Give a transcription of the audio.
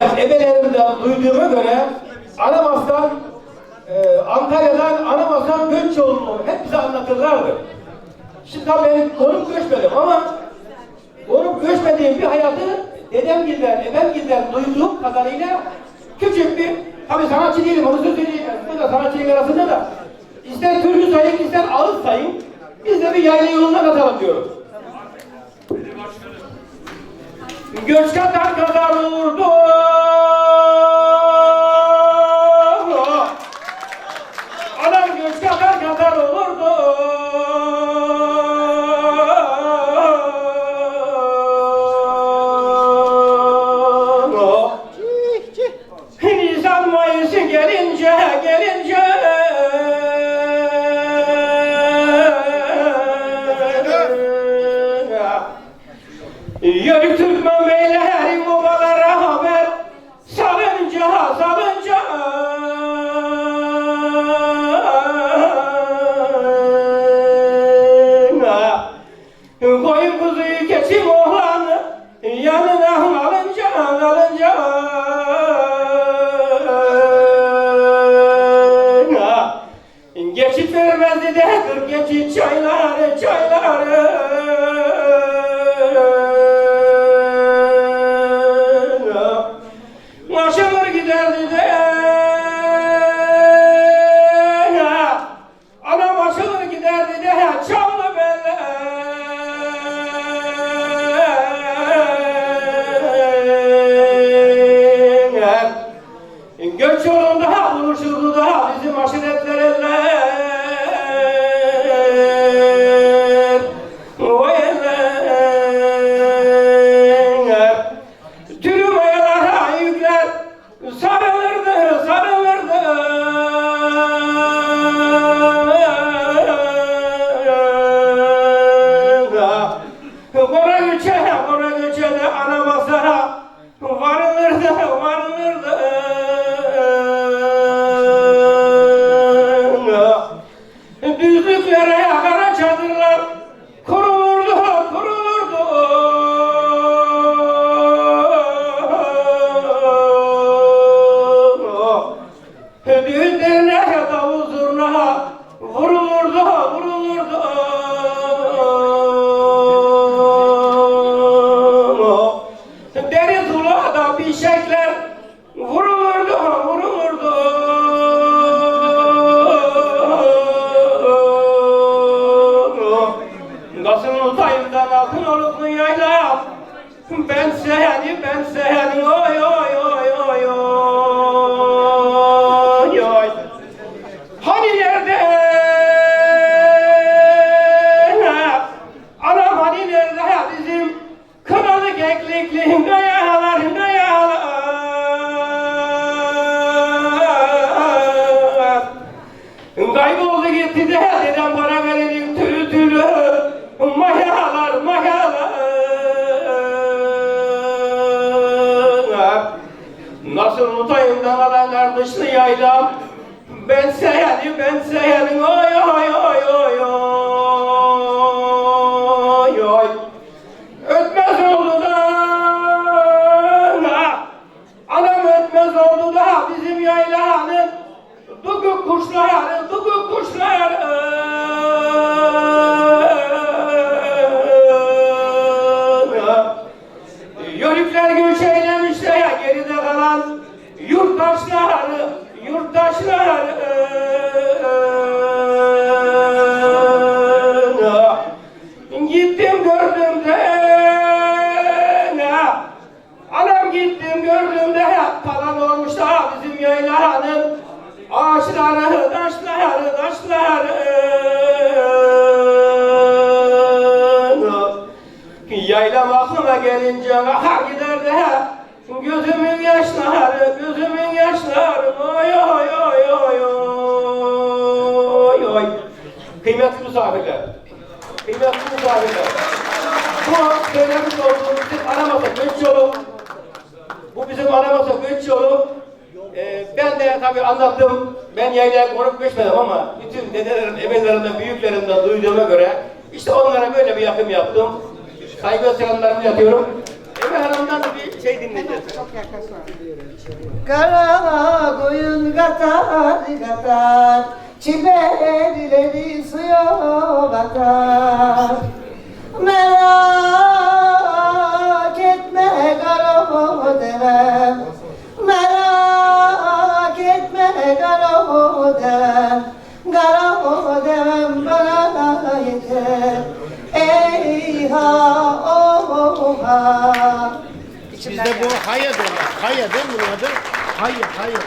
Ebelerimden duyduğuma göre Anamas'tan, Antalya'dan Anamas'tan göç yolunu hep bize anlatırlardı. Şimdi tabii ben konup göçmedim ama konup göçmediğim bir hayatı dedemgilden, ebemgilden duyduğum kadarıyla küçük bir, tabii sanatçı değilim onu söyleyeyim. Bu da sanatçının arasında da ister türkü sayın ister ağıt sayın biz de bir yayla yoluna katalım diyorum. Göç kadar olurdu. Adam göç kadar olurdu. Nisan Mayıs'ı gelince Yörük Türkmen beylerin obalara haber salınca koyun kuzuyu keçim oğlanı yanına alınca geçit vermezdi de kır geçit çayları aşılır giderdi de anam aşılır giderdi de çamlı beller göç yolunda buluşurdu da bizim aşiretler eller o eller türü mayalara yükler sarılırdı Kora göçe de Anamas'a varılırdı düzlüklere kara çadırlar kurulurdu düğünlerine davul zurna vurulurdu deri zulada bişekler vurulurdu Kasım Utay'ımdan altın oluklu yayla ben seni oy hani nerede anam hani nerede bizim kınalı keklikli gayalar kayboldu gitti de dedem bana verelim tülü mayalar nasıl unutayım alanlar dışlı yaylam ben seyalim oy ötmez oldu da anam ötmez oldu da bizim yaylanın duguk kuşları yörükler göç eylemiş de ya geride kalan yurttaşları gittim gördüm de anam gittim gördüm de falan olmuş da bizim yaylanın ağaçları taşları yaylam aklıma gelince gider de gözümün yaşları oy kıymetli misafirler bu söylemiş olduğum bizim Anamas'a göç yolu bu bizim Anamas'a göç yolu ben de tabii anlattım ben yaylaya konup göçmedim ama bütün dedelerim, ebelerimden, büyüklerimden duyduğuma göre işte onlara böyle bir yakım yaptım. Saygı ve selamlarımı yapıyorum. Emre Hanım'dan bir şey dinleyeceğiz. Kara koyun katar katar, çimerileri suya batar. Merak etme kara devem, merak etme kara devem, kara devem bana yeter. Ey ha oh ha. Bizde bu haya derler. Haya değil mi bunun adı? Haya.